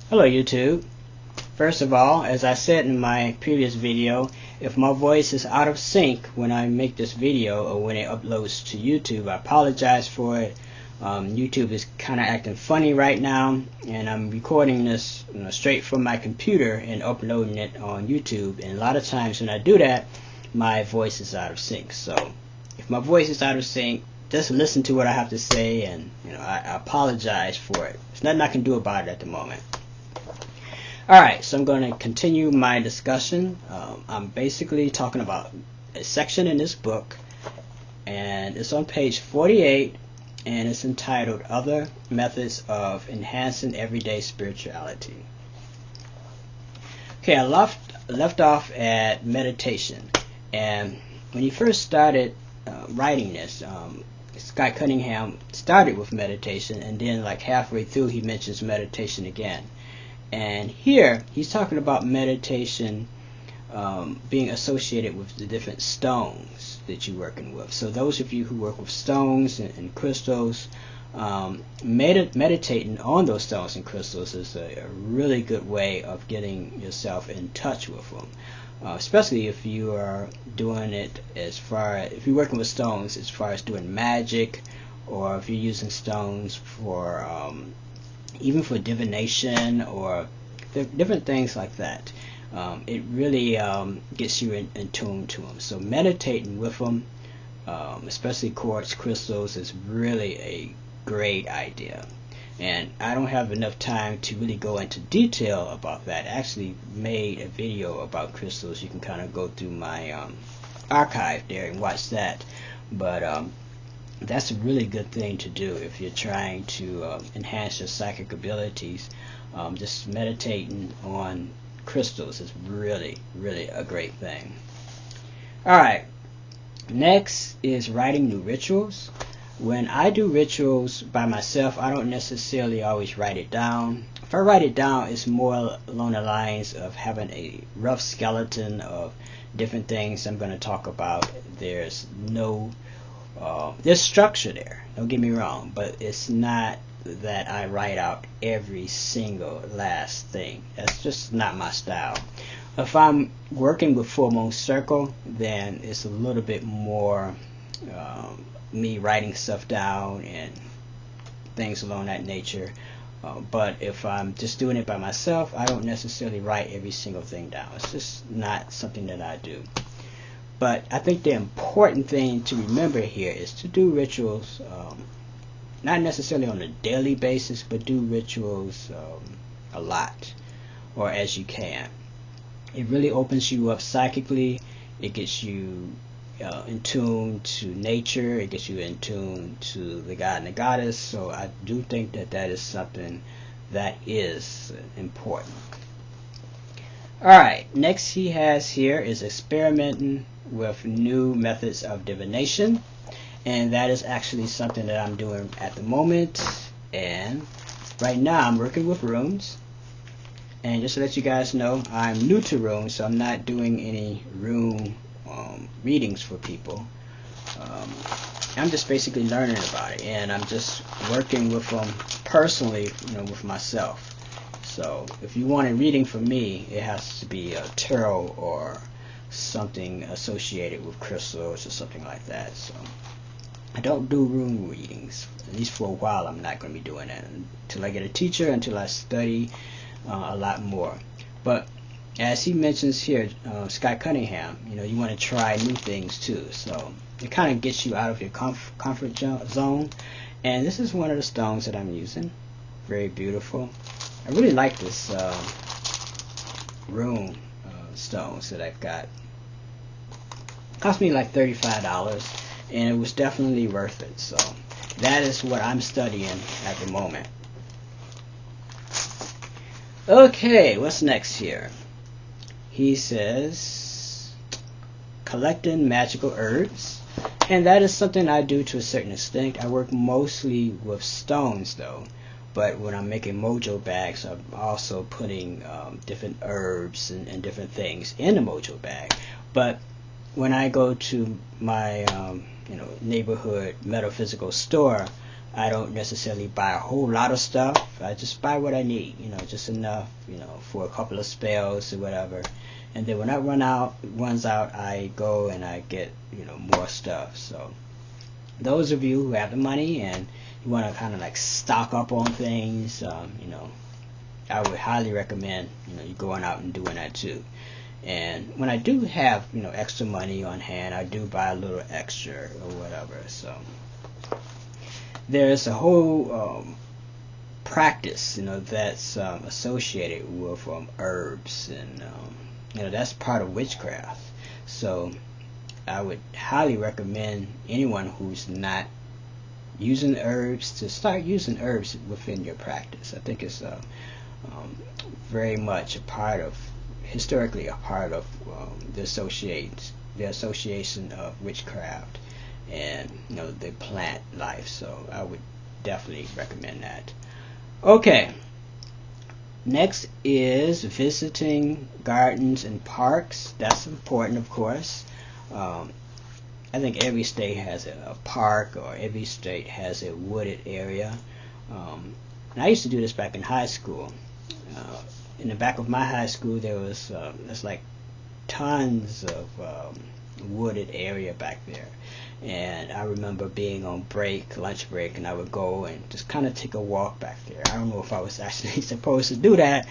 Hello YouTube. First of all, as I said in my previous video, if my voice is out of sync when I make this video or when it uploads to YouTube, I apologize for it. YouTube is kind of acting funny right now, and I'm recording this straight from my computer and uploading it on YouTube, and a lot of times when I do that, my voice is out of sync. So if my voice is out of sync, just listen to what I have to say, and I apologize for it. There's nothing I can do about it at the moment. Alright, so I'm going to continue my discussion. I'm basically talking about a section in this book, and it's on page 48, and it's entitled Other Methods of Enhancing Everyday Spirituality. Okay, I left off at meditation, and when he first started writing this, Scott Cunningham started with meditation, and then like halfway through he mentions meditation again. And here he's talking about meditation being associated with the different stones that you're working with. So those of you who work with stones and crystals, meditating on those stones and crystals is a really good way of getting yourself in touch with them. Especially if you are doing it if you're working with stones as far as doing magic, or if you're using stones for even for divination or different things like that. It really gets you in tune to them. So meditating with them, especially quartz crystals, is really a great idea. And I don't have enough time to really go into detail about that. I actually made a video about crystals. You can kind of go through my archive there and watch that. But that's a really good thing to do if you're trying to enhance your psychic abilities. Just meditating on crystals is really a great thing. Alright, next is writing new rituals. When I do rituals by myself, I don't necessarily always write it down. If I write it down, it's more along the lines of having a rough skeleton of different things I'm going to talk about. There's structure there, don't get me wrong, but it's not that I write out every single last thing. That's just not my style. If I'm working with full moon circle, then it's a little bit more me writing stuff down and things along that nature. But if I'm just doing it by myself, I don't necessarily write every single thing down. It's just not something that I do. But I think the important thing to remember here is to do rituals, not necessarily on a daily basis, but do rituals a lot, or as you can. It really opens you up psychically. It gets you in tune to nature. It gets you in tune to the god and the goddess. So I do think that that is something that is important. Alright, next he has here is experimenting with new methods of divination, and that is actually something that I'm doing at the moment. And right now I'm working with runes, and just to let you guys know, I'm new to runes, so I'm not doing any rune readings for people. I'm just basically learning about it, and I'm just working with them personally, with myself. So if you want a reading from me, it has to be a tarot or something associated with crystals or something like that. So I don't do rune readings. At least for a while I'm not going to be doing that until I get a teacher, until I study a lot more. But as he mentions here, Scott Cunningham, you want to try new things too. So it kind of gets you out of your comfort zone. And this is one of the stones that I'm using. Very beautiful. I really like this rune stones that I've got. It cost me like $35, and it was definitely worth it. So that is what I'm studying at the moment. Okay, what's next here? He says collecting magical herbs, and that is something I do to a certain extent. I work mostly with stones though, but when I'm making mojo bags, I'm also putting different herbs and different things in the mojo bag. But when I go to my neighborhood metaphysical store, I don't necessarily buy a whole lot of stuff. I just buy what I need, just enough, for a couple of spells or whatever. And then when that runs out, I go and I get, more stuff. So those of you who have the money and you want to kind of like stock up on things, I would highly recommend, you going out and doing that too. And when I do have, extra money on hand, I do buy a little extra or whatever. So there's a whole practice, that's associated with herbs, and that's part of witchcraft. So I would highly recommend anyone who's not using herbs to start using herbs within your practice. I think it's very much historically a part of the association of witchcraft and the plant life. So I would definitely recommend that. Okay, next is visiting gardens and parks. That's important, of course. I think every state has a park, or every state has a wooded area. And I used to do this back in high school. In the back of my high school, there's like tons of wooded area back there. And I remember being on lunch break, and I would go and just kind of take a walk back there. I don't know if I was actually supposed to do that,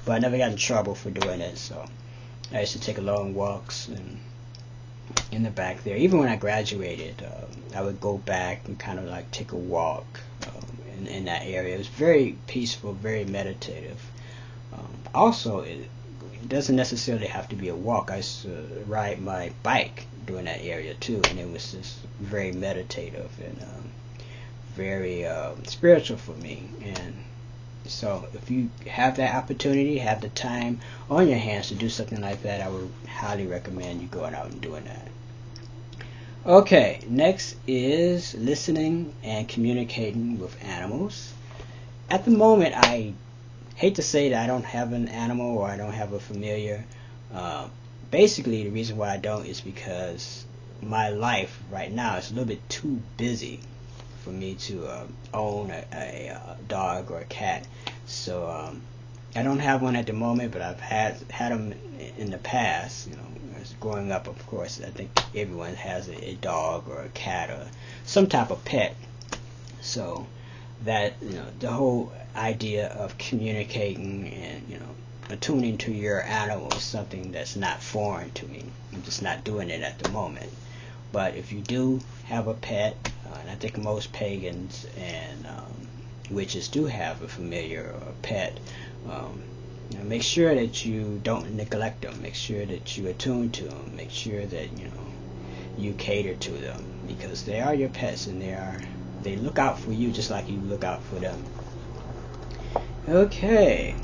but I never got in trouble for doing it. So I used to take long walks in the back there. Even when I graduated, I would go back and kind of like take a walk in that area. It was very peaceful, very meditative. Also, it doesn't necessarily have to be a walk. I used to ride my bike during that area too, and it was just very meditative and very spiritual for me. And so if you have that opportunity, have the time on your hands to do something like that, I would highly recommend you going out and doing that. Okay, next is listening and communicating with animals. At the moment, I hate to say that I don't have an animal or I don't have a familiar. Basically, the reason why I don't is because my life right now is a little bit too busy for me to own a dog or a cat. So I don't have one at the moment, but I've had them in the past. As growing up, of course, I think everyone has a dog or a cat or some type of pet. So that the whole idea of communicating and attuning to your animal is something that's not foreign to me. I'm just not doing it at the moment. But if you do have a pet, and I think most pagans and witches do have a familiar or a pet, make sure that you don't neglect them. Make sure that you attune to them. Make sure that you cater to them, because they are your pets and they look out for you just like you look out for them. Okay,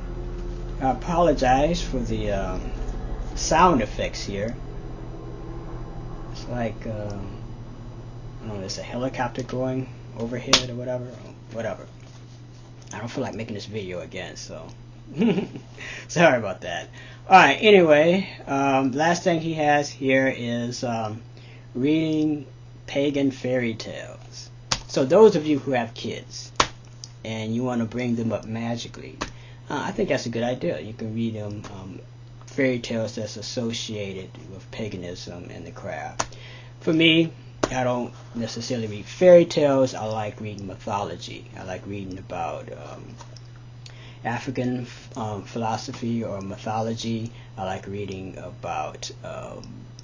I apologize for the sound effects here. It's like I don't know, there's a helicopter going overhead or whatever. I don't feel like making this video again, so sorry about that. Alright, anyway, last thing he has here is reading pagan fairy tales. So those of you who have kids and you want to bring them up magically, I think that's a good idea. You can read them fairy tales that's associated with paganism and the craft. For me, I don't necessarily read fairy tales. I like reading mythology. I like reading about African philosophy or mythology. I like reading about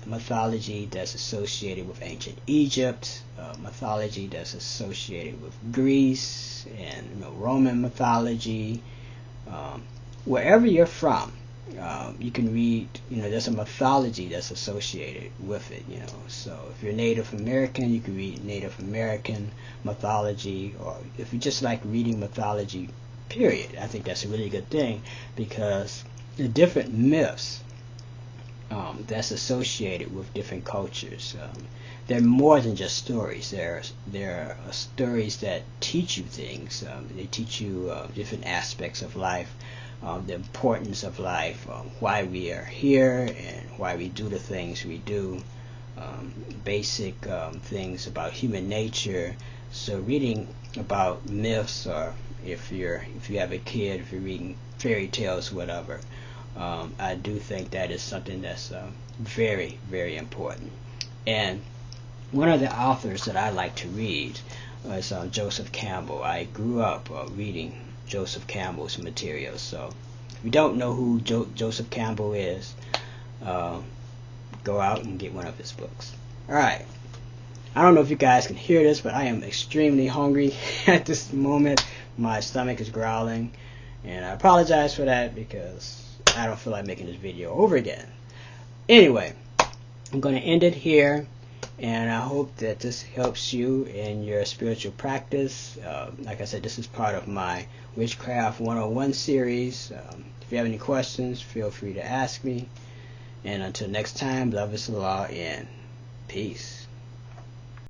mythology that's associated with ancient Egypt, mythology that's associated with Greece and Roman mythology. Wherever you're from, you can read, there's a mythology that's associated with it, So if you're Native American, you can read Native American mythology, or if you just like reading mythology, period. I think that's a really good thing, because the different myths that's associated with different cultures, they're more than just stories. There are stories that teach you things. They teach you different aspects of life, the importance of life, why we are here and why we do the things we do, basic things about human nature. So reading about myths, or if you have a kid, if you're reading fairy tales, whatever, I do think that is something that's very, very important. And one of the authors that I like to read is Joseph Campbell. I grew up reading Joseph Campbell's materials. So if you don't know who Joseph Campbell is, go out and get one of his books. Alright. I don't know if you guys can hear this, but I am extremely hungry at this moment. My stomach is growling, and I apologize for that because I don't feel like making this video over again. Anyway, I'm going to end it here, and I hope that this helps you in your spiritual practice. Like I said, this is part of my Witchcraft 101 series. If you have any questions, feel free to ask me. And until next time, love is the law, and peace.